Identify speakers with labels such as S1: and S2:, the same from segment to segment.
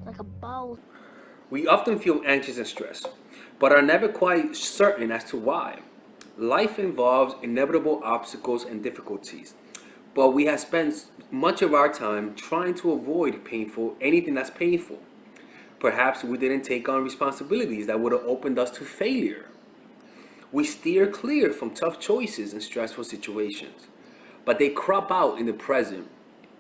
S1: like a ball.
S2: We often feel anxious and stressed, but are never quite certain as to why. Life involves inevitable obstacles and difficulties, but we have spent much of our time trying to avoid anything that's painful. Perhaps we didn't take on responsibilities that would have opened us to failure. We steer clear from tough choices and stressful situations, but they crop out in the present.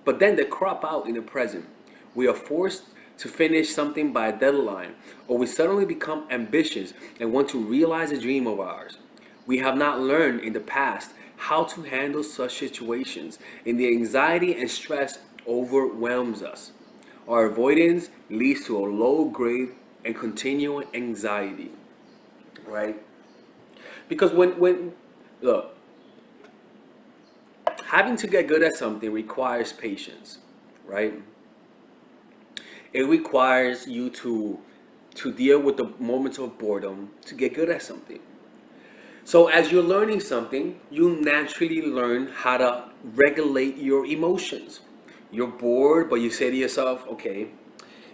S2: But then they crop out in the present. We are forced to finish something by a deadline, or we suddenly become ambitious and want to realize a dream of ours. We have not learned in the past how to handle such situations, and the anxiety and stress overwhelms us. Our avoidance leads to a low grade and continual anxiety, right? Because when look, having to get good at something requires patience, right? It requires you to deal with the moments of boredom to get good at something. So as you're learning something, you naturally learn how to regulate your emotions. You're bored, but you say to yourself, okay,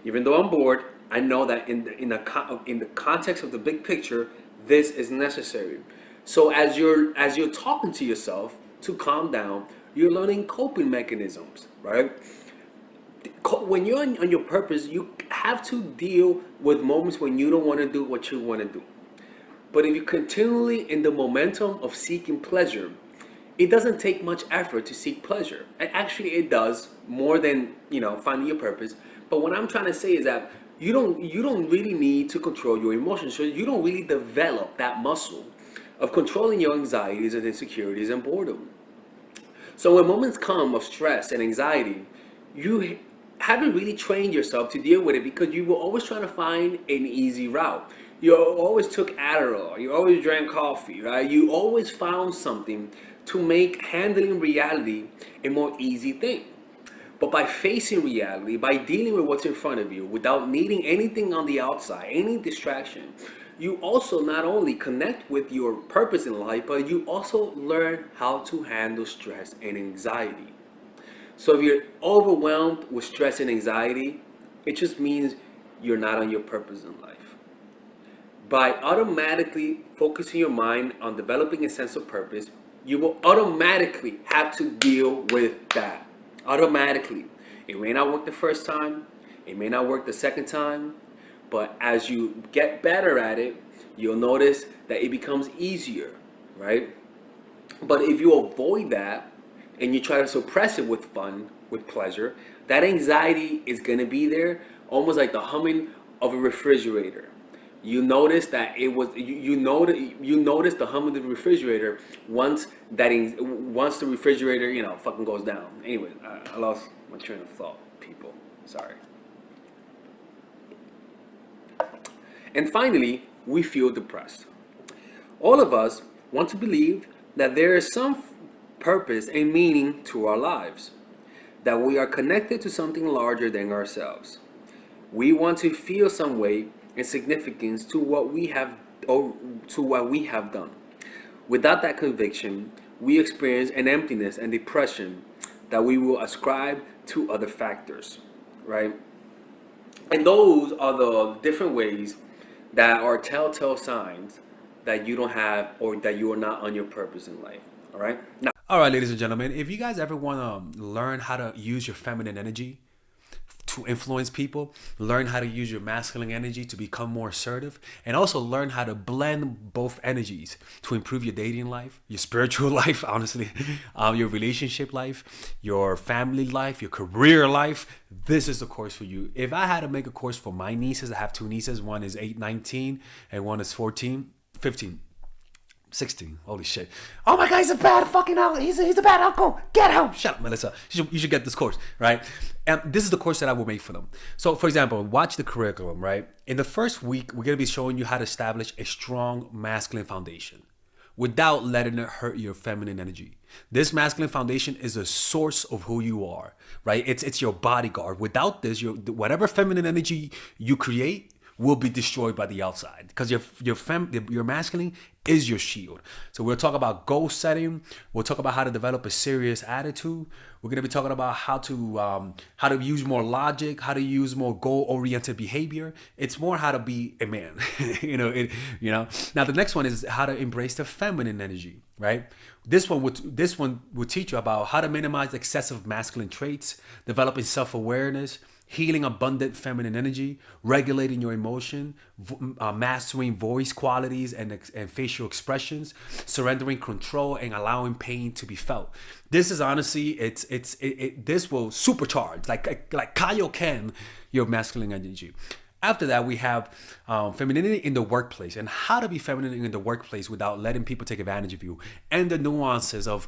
S2: even though I'm bored, I know that in the context of the big picture, this is necessary. So as you're talking to yourself to calm down, you're learning coping mechanisms, right? When you're on your purpose, you have to deal with moments when you don't want to do what you want to do. But if you're continually in the momentum of seeking pleasure, it doesn't take much effort to seek pleasure. And actually it does more than, finding your purpose. But what I'm trying to say is that you don't really need to control your emotions. So you don't really develop that muscle of controlling your anxieties and insecurities and boredom. So when moments come of stress and anxiety, you haven't really trained yourself to deal with it because you were always trying to find an easy route. You always took Adderall, you always drank coffee, right? You always found something to make handling reality a more easy thing. But by facing reality, by dealing with what's in front of you without needing anything on the outside, any distraction, you also not only connect with your purpose in life, but you also learn how to handle stress and anxiety. So if you're overwhelmed with stress and anxiety, it just means you're not on your purpose in life. By automatically focusing your mind on developing a sense of purpose, you will automatically have to deal with that. Automatically. It may not work the first time, it may not work the second time, but as you get better at it, you'll notice that it becomes easier, right? But if you avoid that and you try to suppress it with fun, with pleasure, that anxiety is going to be there, almost like the humming of a refrigerator. You notice that it was you notice the hum of the refrigerator once the refrigerator fucking goes down. Anyway, I lost my train of thought, people. Sorry. And finally, we feel depressed. All of us want to believe that there is some purpose and meaning to our lives, that we are connected to something larger than ourselves. We want to feel some way and significance to what we have or to what we have done. Without that conviction, we experience an emptiness and depression that we will ascribe to other factors, right? And those are the different ways that are telltale signs that you don't have or that you are not on your purpose in life. All right. Now, all right, ladies and gentlemen, if you guys ever want to learn how to use your feminine energy to influence people, learn how to use your masculine energy to become more assertive, and also learn how to blend both energies to improve your dating life, your spiritual life, honestly, your relationship life, your family life, your career life, this is the course for you. If I had to make a course for my nieces, I have two nieces, one is 8, 19, and one is 14, 15. 16. Holy shit. Oh my God, he's a bad fucking uncle. He's a bad uncle. Get him. Shut up, Melissa. You should get this course, right? And this is the course that I will make for them. So, for example, watch the curriculum, right? In the first week, we're going to be showing you how to establish a strong masculine foundation without letting it hurt your feminine energy. This masculine foundation is a source of who you are, right? It's your bodyguard. Without this, whatever feminine energy you create
S1: will be destroyed by the outside, because your masculine is your shield. So we'll talk about goal setting. We'll talk about how to develop a serious attitude. We're gonna be talking about how to use more logic, how to use more goal-oriented behavior. It's more how to be a man, Now the next one is how to embrace the feminine energy, right? This one would teach you about how to minimize excessive masculine traits, developing self-awareness, healing abundant feminine energy, regulating your emotion, mastering voice qualities and facial expressions, surrendering control, and allowing pain to be felt. This is honestly, this will supercharge, like Kaioken, your masculine energy. After that, we have femininity in the workplace, and how to be feminine in the workplace without letting people take advantage of you, and the nuances of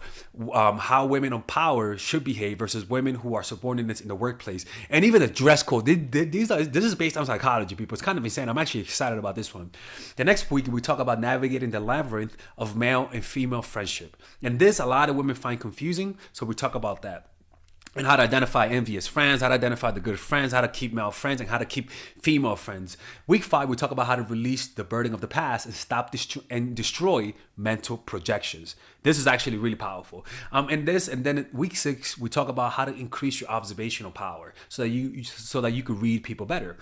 S1: how women on power should behave versus women who are subordinates in the workplace, and even the dress code. This is based on psychology, people. It's kind of insane. I'm actually excited about this one. The next week, we talk about navigating the labyrinth of male and female friendship, and this a lot of women find confusing, so we talk about that. And how to identify envious friends, how to identify the good friends, how to keep male friends, and how to keep female friends. Week 5, we talk about how to release the burden of the past and stop and destroy mental projections. This is actually really powerful. And then week 6, we talk about how to increase your observational power so that you could read people better.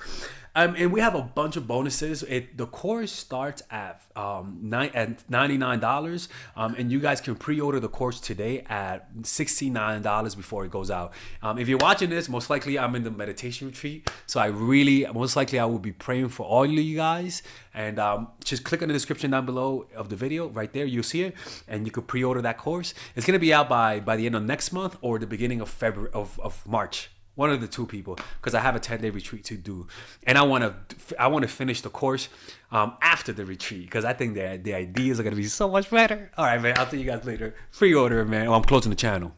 S1: And we have a bunch of bonuses. The course starts at $99, and you guys can pre-order the course today at $69 before it goes out. If you're watching this, most likely I'm in the meditation retreat, so most likely I will be praying for all of you guys. And just click on the description down below of the video. Right there, you'll see it, and you could pre-order that course. It's gonna be out by the end of next month or the beginning of February of March. One of the two, people, because I have a 10-day retreat to do, and I want to finish the course after the retreat, because I think the ideas are gonna be so much better. All right, man. I'll see you guys later. Pre-order, man. I'm closing the channel.